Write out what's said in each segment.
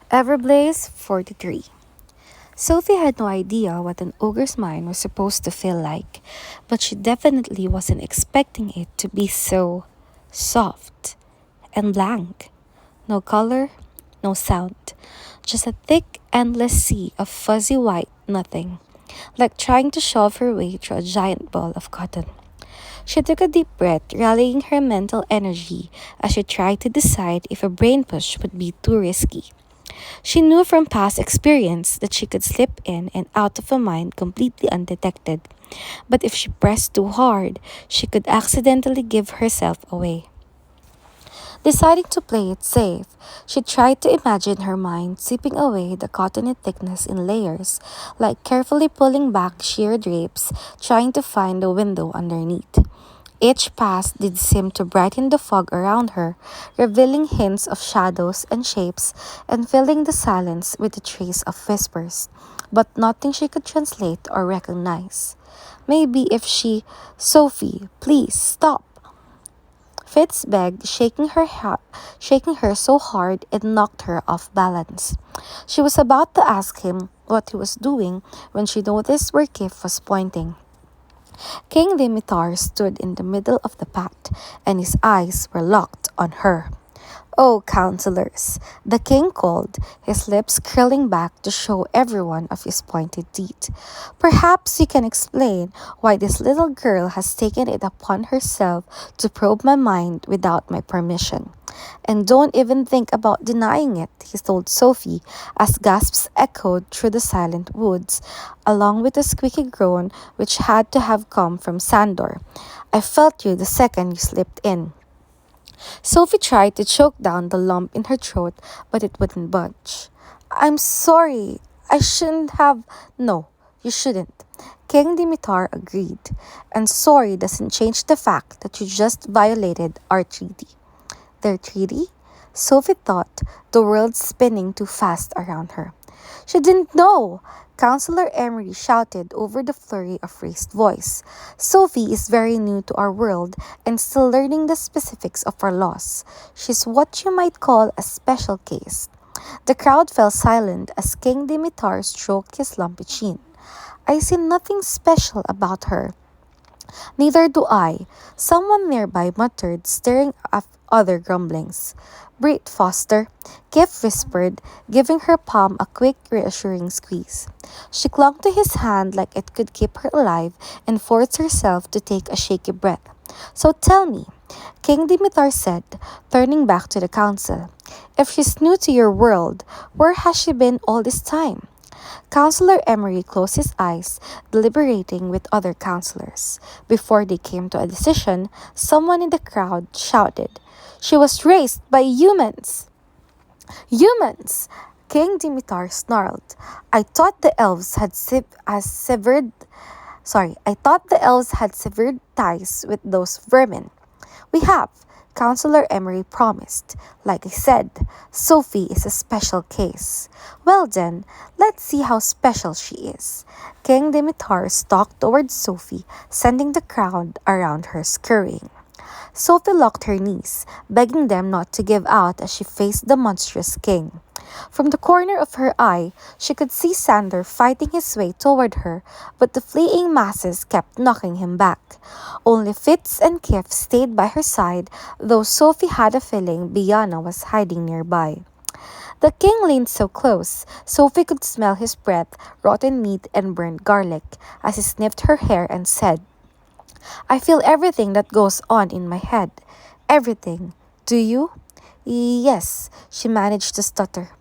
Everblaze 43. Sophie had no idea what an ogre's mind was supposed to feel like, but she definitely wasn't expecting it to be so soft and blank. No color, no sound, just a thick, endless sea of fuzzy white nothing, like trying to shove her way through a giant ball of cotton. She took a deep breath, rallying her mental energy as she tried to decide if a brain push would be too risky. She knew from past experience that she could slip in and out of a mind completely undetected, but if she pressed too hard, she could accidentally give herself away. Deciding to play it safe, she tried to imagine her mind zipping away the cottony thickness in layers, like carefully pulling back sheer drapes, trying to find a window underneath. Each pass did seem to brighten the fog around her, revealing hints of shadows and shapes, and filling the silence with a trace of whispers, but nothing she could translate or recognize. Maybe if she, Sophie, please stop. Fitz begged, shaking her so hard it knocked her off balance. She was about to ask him what he was doing when she noticed where Kif was pointing. King Dimitar stood in the middle of the path, and his eyes were locked on her. "Oh, counselors," the king called, his lips curling back to show everyone of his pointed teeth. "Perhaps you can explain why this little girl has taken it upon herself to probe my mind without my permission. And don't even think about denying it," he told Sophie, as gasps echoed through the silent woods, along with a squeaky groan which had to have come from Sandor. "I felt you the second you slipped in." Sophie tried to choke down the lump in her throat, but it wouldn't budge. "I'm sorry. I shouldn't have." "No, you shouldn't." King Dimitar agreed. "And sorry doesn't change the fact that you just violated our treaty." Their treaty? Sophie thought, the world spinning too fast around her. "She didn't know!" Counselor Emery shouted over the flurry of raised voice. "Sophie is very new to our world and still learning the specifics of our laws. She's what you might call a special case." The crowd fell silent as King Dimitar stroked his lumpy chin. "I see nothing special about her." "Neither do I," someone nearby muttered, stirring up other grumblings. "Breathe, Foster," Kif whispered, giving her palm a quick, reassuring squeeze. She clung to his hand like it could keep her alive and forced herself to take a shaky breath. "So tell me," King Dimitar said, turning back to the council, "if she's new to your world, where has she been all this time?" Counselor Emery closed his eyes, deliberating with other counselors. Before they came to a decision, someone in the crowd shouted, "She was raised by humans!" "Humans!" King Dimitar snarled. I thought the elves had severed ties with those vermin." "We have," Counselor Emery promised. "Like I said, Sophie is a special case." "Well then, let's see how special she is." King Dimitar stalked towards Sophie, sending the crowd around her scurrying. Sophie locked her knees, begging them not to give out as she faced the monstrous king. From the corner of her eye, she could see Sander fighting his way toward her, but the fleeing masses kept knocking him back. Only Fitz and Kif stayed by her side, though Sophie had a feeling Biana was hiding nearby. The king leaned so close, Sophie could smell his breath, rotten meat and burnt garlic, as he sniffed her hair and said, "I feel everything that goes on in my head. Everything. Do you?" "Yes," she managed to stutter.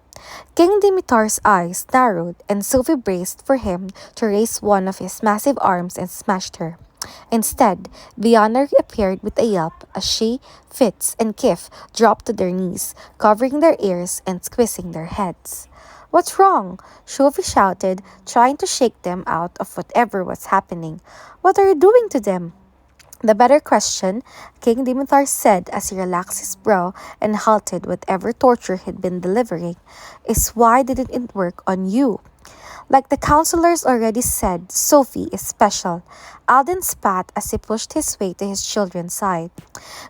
King Dimitar's eyes narrowed, and Sophie braced for him to raise one of his massive arms and smashed her. Instead, Biana appeared with a yelp as she, Fitz, and Kif dropped to their knees, covering their ears and squeezing their heads. "What's wrong?" Sophie shouted, trying to shake them out of whatever was happening. "What are you doing to them?" "The better question," King Dimitar said as he relaxed his brow and halted whatever torture he'd been delivering, "is why didn't it work on you?" Like the counselors already said, Sophie is special. Alden spat as he pushed his way to his children's side.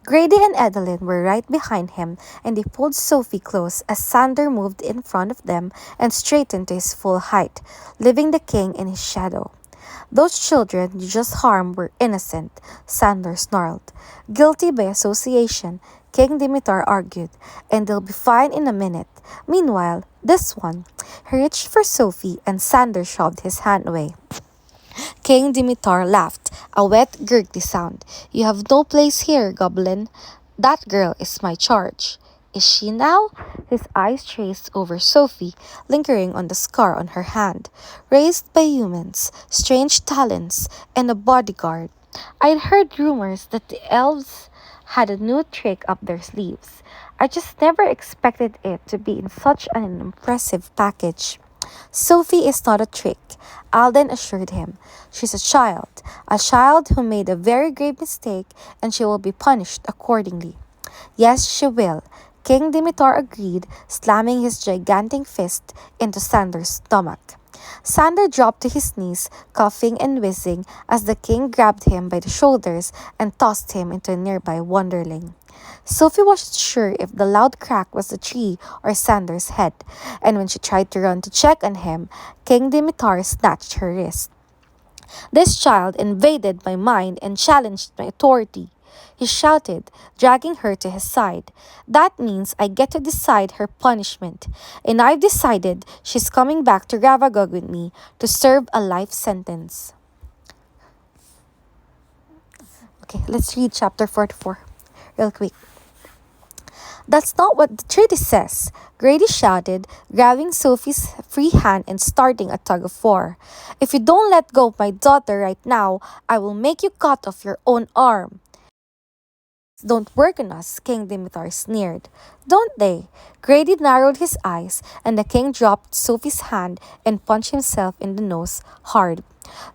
Grady and Edeline were right behind him, and they pulled Sophie close as Sander moved in front of them and straightened to his full height, leaving the king in his shadow. Those children you just harmed were innocent, Sander snarled. Guilty by association, King Dimitar argued, and they'll be fine in a minute. Meanwhile, this one. He reached for Sophie, and Sander shoved his hand away. King Dimitar laughed, a wet, gurgly sound. You have no place here, goblin. That girl is my charge. Is she now? His eyes traced over Sophie, lingering on the scar on her hand. Raised by humans, strange talents, and a bodyguard. I'd heard rumors that the elves had a new trick up their sleeves. I just never expected it to be in such an impressive package. Sophie is not a trick, Alden assured him. She's a child who made a very grave mistake, and she will be punished accordingly. Yes, she will. King Dimitar agreed, slamming his gigantic fist into Sander's stomach. Sander dropped to his knees, coughing and whizzing, as the king grabbed him by the shoulders and tossed him into a nearby wonderling. Sophie wasn't sure if the loud crack was the tree or Sander's head, and when she tried to run to check on him, King Dimitar snatched her wrist. This child invaded my mind and challenged my authority, he shouted, dragging her to his side. That means I get to decide her punishment, and I've decided she's coming back to Ravagog with me to serve a life sentence. Okay, let's read chapter 44 real quick. That's not what the treaty says, Grady shouted, grabbing Sophie's free hand and starting a tug of war. If you don't let go of my daughter right now, I will make you cut off your own arm. Don't work on us, King Dimitar sneered. Don't they? Grady narrowed his eyes, and the king dropped Sophie's hand and punched himself in the nose hard.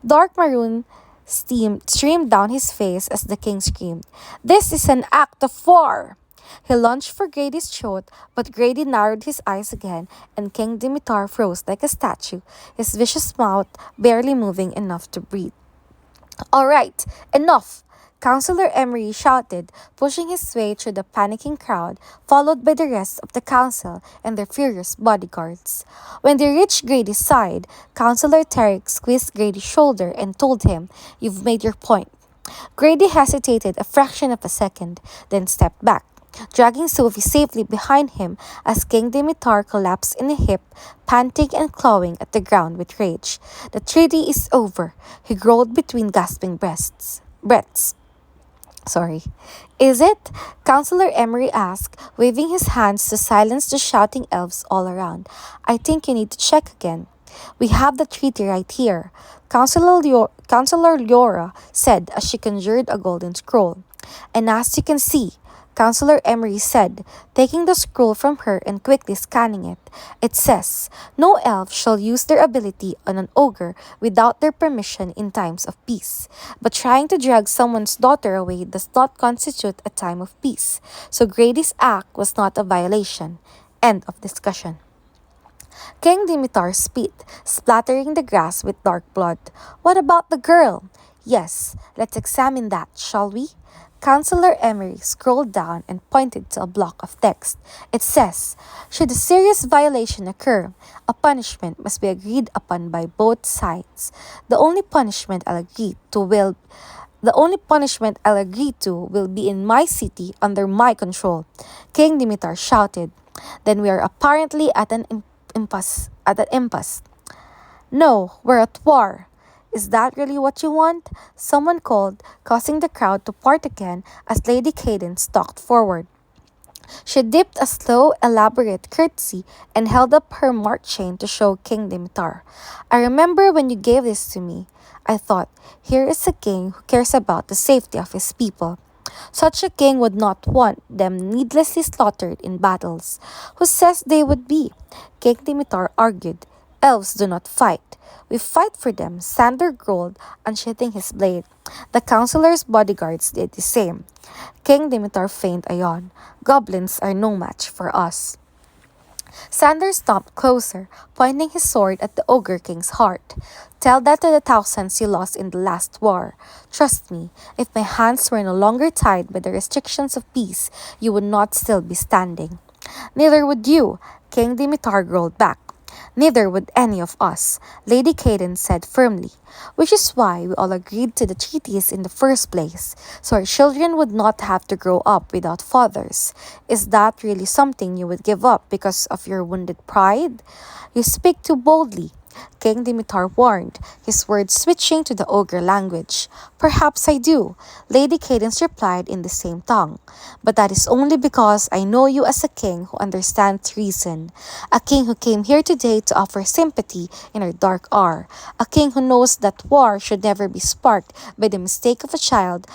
Dark maroon steam streamed down his face as the king screamed, This is an act of war! He lunged for Grady's throat, but Grady narrowed his eyes again, and King Dimitar froze like a statue, his vicious mouth barely moving enough to breathe. All right, enough! Councillor Emery shouted, pushing his way through the panicking crowd, followed by the rest of the council and their furious bodyguards. When they reached Grady's side, Councillor Tarek squeezed Grady's shoulder and told him, You've made your point. Grady hesitated a fraction of a second, then stepped back, dragging Sophie safely behind him as King Dimitar collapsed in a heap, panting and clawing at the ground with rage. The treaty is over, he growled between gasping breaths. Sorry. Is it? Councillor Emery asked, waving his hands to silence the shouting elves all around. I think you need to check again. We have the treaty right here, Councillor Leora said as she conjured a golden scroll. And as you can see, Councillor Emery said, taking the scroll from her and quickly scanning it. It says, No elf shall use their ability on an ogre without their permission in times of peace. But trying to drag someone's daughter away does not constitute a time of peace. So Grady's act was not a violation. End of discussion. King Dimitar spit, splattering the grass with dark blood. What about the girl? Yes, let's examine that, shall we? Councillor Emery scrolled down and pointed to a block of text. It says, Should a serious violation occur, a punishment must be agreed upon by both sides. The only punishment I'll agree to will be in my city under my control, King Dimitar shouted. Then we are apparently at an impasse. No, we're at war. Is that really what you want? Someone called, causing the crowd to part again as Lady Cadence stalked forward. She dipped a slow, elaborate curtsy and held up her marked chain to show King Dimitar. I remember when you gave this to me. I thought, here is a king who cares about the safety of his people. Such a king would not want them needlessly slaughtered in battles. Who says they would be? King Dimitar argued. Elves do not fight. We fight for them, Sander growled, unsheathing his blade. The councillor's bodyguards did the same. King Dimitar feigned a yawn. Goblins are no match for us. Sander stopped closer, pointing his sword at the Ogre King's heart. Tell that to the thousands you lost in the last war. Trust me, if my hands were no longer tied by the restrictions of peace, you would not still be standing. Neither would you, King Dimitar rolled back. Neither would any of us, Lady Cadence said firmly, which is why we all agreed to the treaties in the first place, so our children would not have to grow up without fathers. Is that really something you would give up because of your wounded pride? You speak too boldly, King Dimitar warned, his words switching to the ogre language. Perhaps I do, Lady Cadence replied in the same tongue. But that is only because I know you as a king who understands reason. A king who came here today to offer sympathy in our dark hour. A king who knows that war should never be sparked by the mistake of a child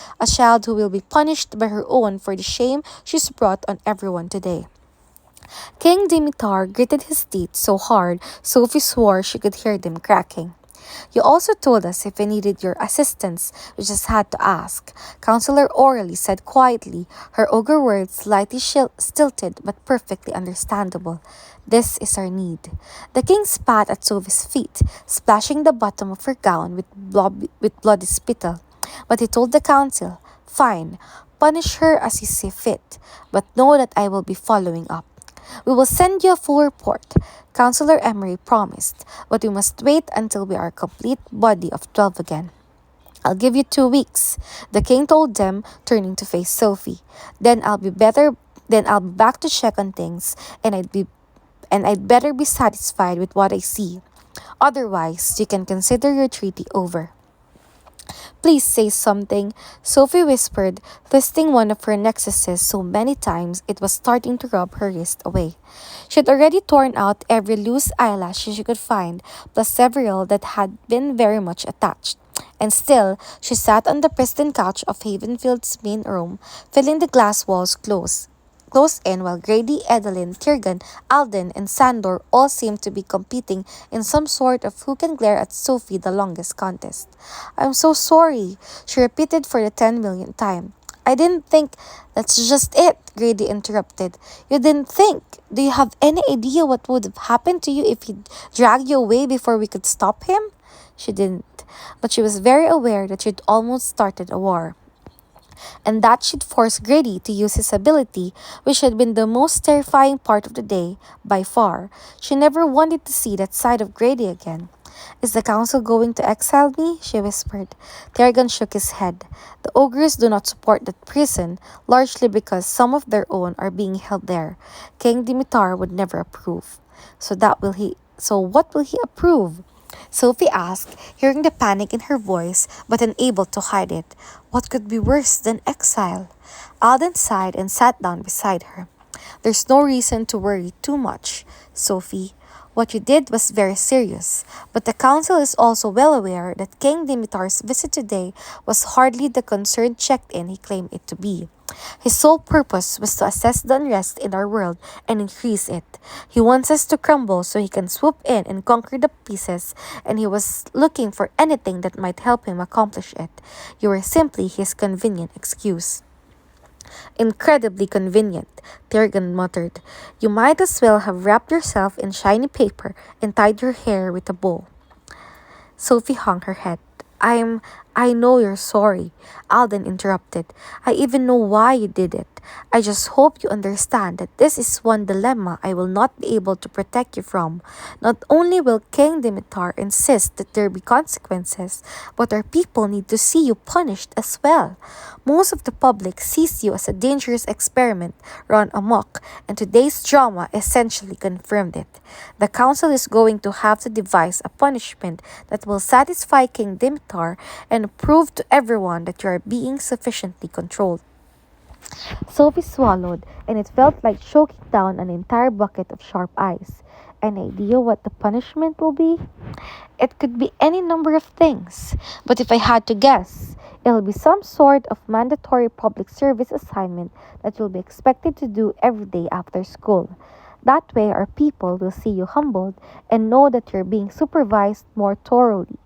who will be punished by her own for the shame she's brought on everyone today. King Dimitar gritted his teeth so hard Sophie swore she could hear them cracking. You also told us if we needed your assistance, we just had to ask. Counselor Orally said quietly, her ogre words slightly stilted but perfectly understandable. This is our need. The king spat at Sophie's feet, splashing the bottom of her gown with bloody spittle. But he told the council, fine, punish her as you see fit, but know that I will be following up. We will send you a full report, Counselor Emery promised, but we must wait until we are a complete body of 12 again. I'll give you 2 weeks, the king told them, turning to face Sophie. Then I'll be back to check on things, and I'd better be satisfied with what I see. Otherwise, you can consider your treaty over. Please say something, Sophie whispered, twisting one of her necklaces so many times it was starting to rub her wrist away. She had already torn out every loose eyelash she could find, plus several that had been very much attached. And still, she sat on the pristine couch of Havenfield's main room, feeling the glass walls close in while Grady, Edeline, Tirgan, Alden, and Sandor all seemed to be competing in some sort of who can glare at Sophie the longest contest. I'm so sorry, she repeated for the 10 millionth time. I didn't think. That's just it, Grady interrupted. You didn't think. Do you have any idea what would have happened to you if he dragged you away before we could stop him? She didn't, but she was very aware that she'd almost started a war, and that she'd force Grady to use his ability, which had been the most terrifying part of the day, by far. She never wanted to see that side of Grady again. Is the council going to exile me? She whispered. Tergan shook his head. The ogres do not support that prison, largely because some of their own are being held there. King Dimitar would never approve. So what will he approve? Sophie asked, hearing the panic in her voice but unable to hide it. What could be worse than exile? Alden sighed and sat down beside her. There's no reason to worry too much, Sophie. What you did was very serious, but the council is also well aware that King Dimitar's visit today was hardly the concerned checked-in he claimed it to be. His sole purpose was to assess the unrest in our world and increase it. He wants us to crumble so he can swoop in and conquer the pieces, and he was looking for anything that might help him accomplish it. You were simply his convenient excuse. Incredibly convenient, Tergan muttered. You might as well have wrapped yourself in shiny paper and tied your hair with a bow. Sophie hung her head. I know you're sorry, Alden interrupted. I even know why you did it. I just hope you understand that this is one dilemma I will not be able to protect you from. Not only will King Dimitar insist that there be consequences, but our people need to see you punished as well. Most of the public sees you as a dangerous experiment run amok, and today's drama essentially confirmed it. The council is going to have to devise a punishment that will satisfy King Dimitar and prove to everyone that you are being sufficiently controlled. Sophie swallowed, and it felt like choking down an entire bucket of sharp ice. An idea what the punishment will be? It could be any number of things, but if I had to guess, it'll be some sort of mandatory public service assignment that you'll be expected to do every day after school. That way, our people will see you humbled and know that you're being supervised more thoroughly.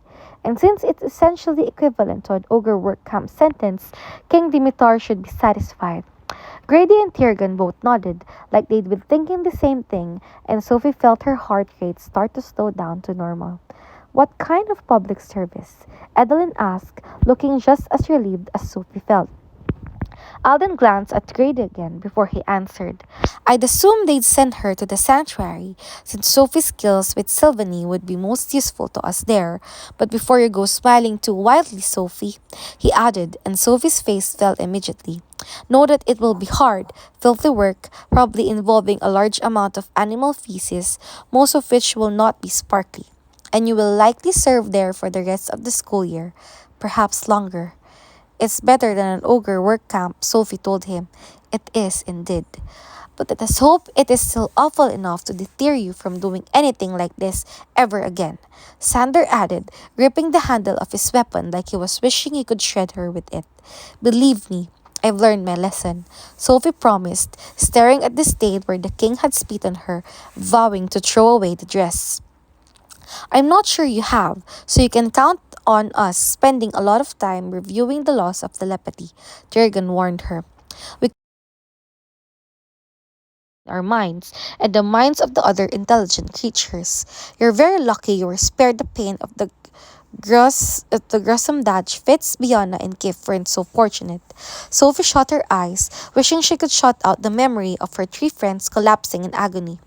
And since it's essentially equivalent to an ogre work camp sentence, King Dimitar should be satisfied. Grady and Tiergan both nodded, like they'd been thinking the same thing, and Sophie felt her heart rate start to slow down to normal. What kind of public service? Edeline asked, looking just as relieved as Sophie felt. Alden glanced at Grady again before he answered. I'd assume they'd send her to the sanctuary, since Sophie's skills with Sylvanie would be most useful to us there. But before you go smiling too wildly, Sophie, he added, and Sophie's face fell immediately. Know that it will be hard, filthy work, probably involving a large amount of animal feces, most of which will not be sparkly. And you will likely serve there for the rest of the school year, perhaps longer. It's better than an ogre work camp, Sophie told him. It is indeed. But let us hope it is still awful enough to deter you from doing anything like this ever again. Sander added, gripping the handle of his weapon like he was wishing he could shred her with it. Believe me, I've learned my lesson, Sophie promised, staring at the stain where the king had spit on her, vowing to throw away the dress. I'm not sure you have, so you can count on us spending a lot of time reviewing the laws of telepathy, Jurgen warned her. We our minds and the minds of the other intelligent creatures. You're very lucky you were spared the pain of the gruesome dodge Fitz, Biana, and Kif weren't so fortunate. Sophie shut her eyes, wishing she could shut out the memory of her three friends collapsing in agony.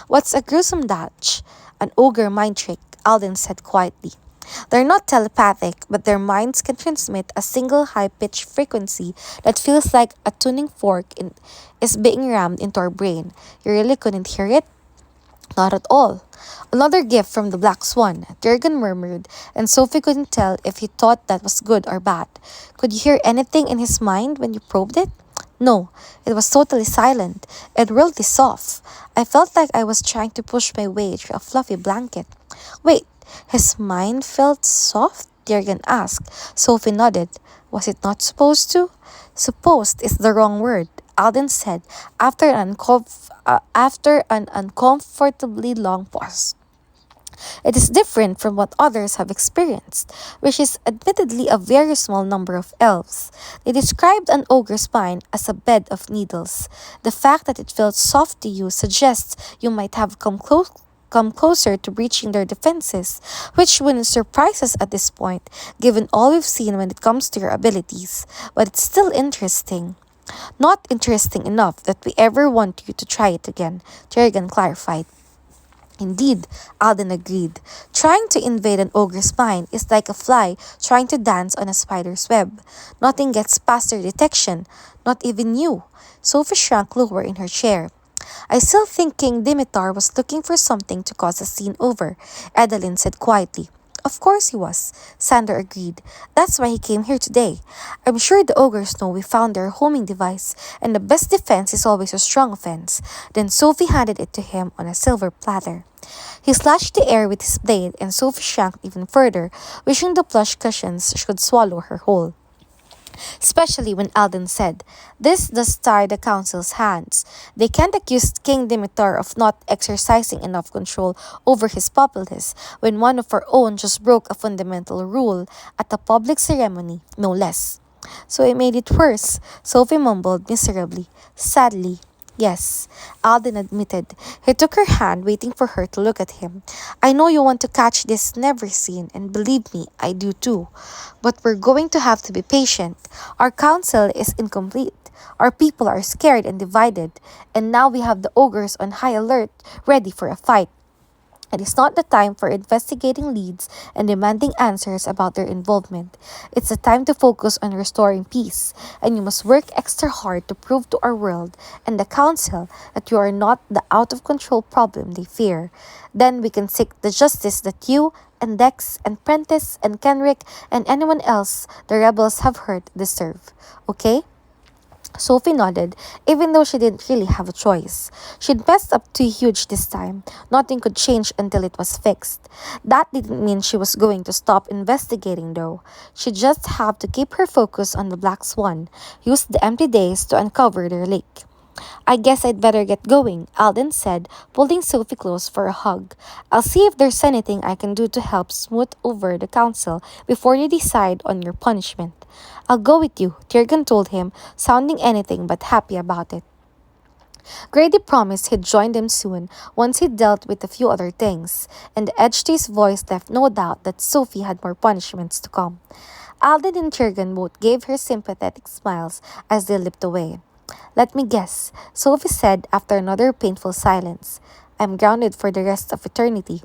What's a gruesome dodge? An ogre mind trick, Alden said quietly. They're not telepathic, but their minds can transmit a single high-pitched frequency that feels like a tuning is being rammed into our brain. You really couldn't hear it? Not at all. Another gift from the Black Swan, Durgan murmured, and Sophie couldn't tell if he thought that was good or bad. Could you hear anything in his mind when you probed it? No, it was totally silent and really soft. I felt like I was trying to push my way through a fluffy blanket. Wait, his mind felt soft? Jurgen asked. Sophie nodded. Was it not supposed to? Supposed is the wrong word, Alden said after an uncomfortably long pause. It is different from what others have experienced, which is admittedly a very small number of elves. They described an ogre's spine as a bed of needles. The fact that it felt soft to you suggests you might have come closer to breaching their defenses, which wouldn't surprise us at this point, given all we've seen when it comes to your abilities. But it's still interesting. Not interesting enough that we ever want you to try it again, Jerrigan clarified. Indeed, Alden agreed. Trying to invade an ogre's mind is like a fly trying to dance on a spider's web. Nothing gets past their detection, not even you. Sophie shrank lower in her chair. I still think King Dimitar was looking for something to cause a scene over, Adeline said quietly. Of course he was, Sander agreed. That's why he came here today. I'm sure the ogres know we found their homing device, and the best defense is always a strong offense. Then Sophie handed it to him on a silver platter. He slashed the air with his blade, and Sophie shrank even further, wishing the plush cushions should swallow her whole. Especially when Alden said, This does tie the council's hands. They can't accuse King Dimitar of not exercising enough control over his populace when one of our own just broke a fundamental rule at a public ceremony, no less. So it made it worse, Sophie mumbled miserably. Sadly, yes, Alden admitted. He took her hand, waiting for her to look at him. I know you want to catch this never seen, and believe me, I do too. But we're going to have to be patient. Our council is incomplete. Our people are scared and divided, and now we have the ogres on high alert, ready for a fight. It is not the time for investigating leads and demanding answers about their involvement. It's a time to focus on restoring peace, and you must work extra hard to prove to our world and the Council that you are not the out-of-control problem they fear. Then we can seek the justice that you and Dex and Prentice and Kenrick and anyone else the rebels have hurt deserve. Okay? Sophie nodded, even though she didn't really have a choice. She'd messed up too huge this time. Nothing could change until it was fixed. That didn't mean she was going to stop investigating, though. She'd just have to keep her focus on the Black Swan, use the empty days to uncover their lake. I guess I'd better get going, Alden said, pulling Sophie close for a hug. I'll see if there's anything I can do to help smooth over the council before you decide on your punishment. I'll go with you, Tiergan told him, sounding anything but happy about it. Grady promised he'd join them soon once he'd dealt with a few other things, and the edge to his voice left no doubt that Sophie had more punishments to come. Alden and Tiergan both gave her sympathetic smiles as they limped away. Let me guess, Sophie said after another painful silence. I'm grounded for the rest of eternity.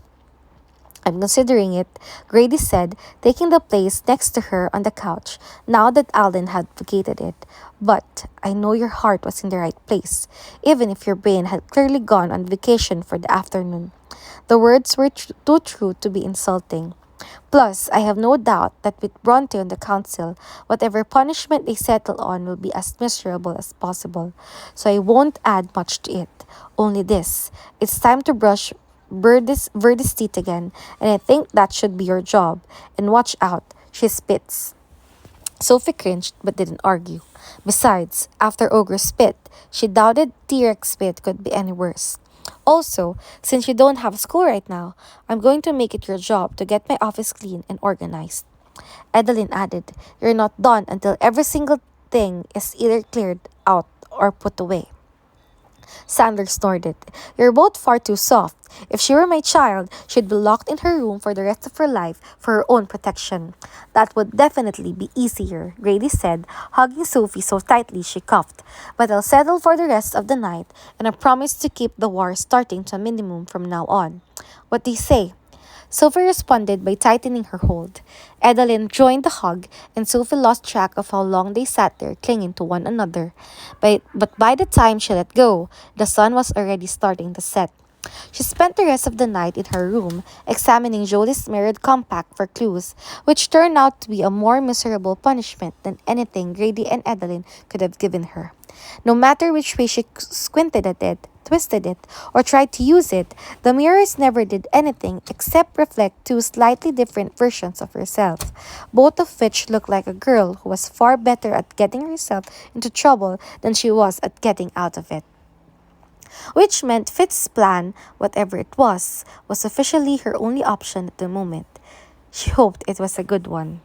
I'm considering it, Grady said, taking the place next to her on the couch, now that Alden had vacated it. But I know your heart was in the right place, even if your brain had clearly gone on vacation for the afternoon. The words were too true to be insulting. Plus, I have no doubt that with Bronte on the council, whatever punishment they settle on will be as miserable as possible. So I won't add much to it. Only this. It's time to brush Verdi's teeth again, and I think that should be your job. And watch out, she spits. Sophie cringed but didn't argue. Besides, after Ogre spit, she doubted T-Rex spit could be any worse. Also, since you don't have school right now, I'm going to make it your job to get my office clean and organized. Edeline added, You're not done until every single thing is either cleared out or put away. Sandler snorted. You're both far too soft. If she were my child, she'd be locked in her room for the rest of her life for her own protection. That would definitely be easier, Grady said, hugging Sophie so tightly she coughed. But I'll settle for the rest of the night, and I promise to keep the war starting to a minimum from now on. What do you say? Sophie responded by tightening her hold. Edeline joined the hug, and Sophie lost track of how long they sat there clinging to one another. But by the time she let go, the sun was already starting to set. She spent the rest of the night in her room, examining Jolie's mirrored compact for clues, which turned out to be a more miserable punishment than anything Grady and Edeline could have given her. No matter which way she squinted at it, twisted it, or tried to use it, the mirrors never did anything except reflect two slightly different versions of herself, both of which looked like a girl who was far better at getting herself into trouble than she was at getting out of it. Which meant Fitz's plan, whatever it was officially her only option at the moment. She hoped it was a good one.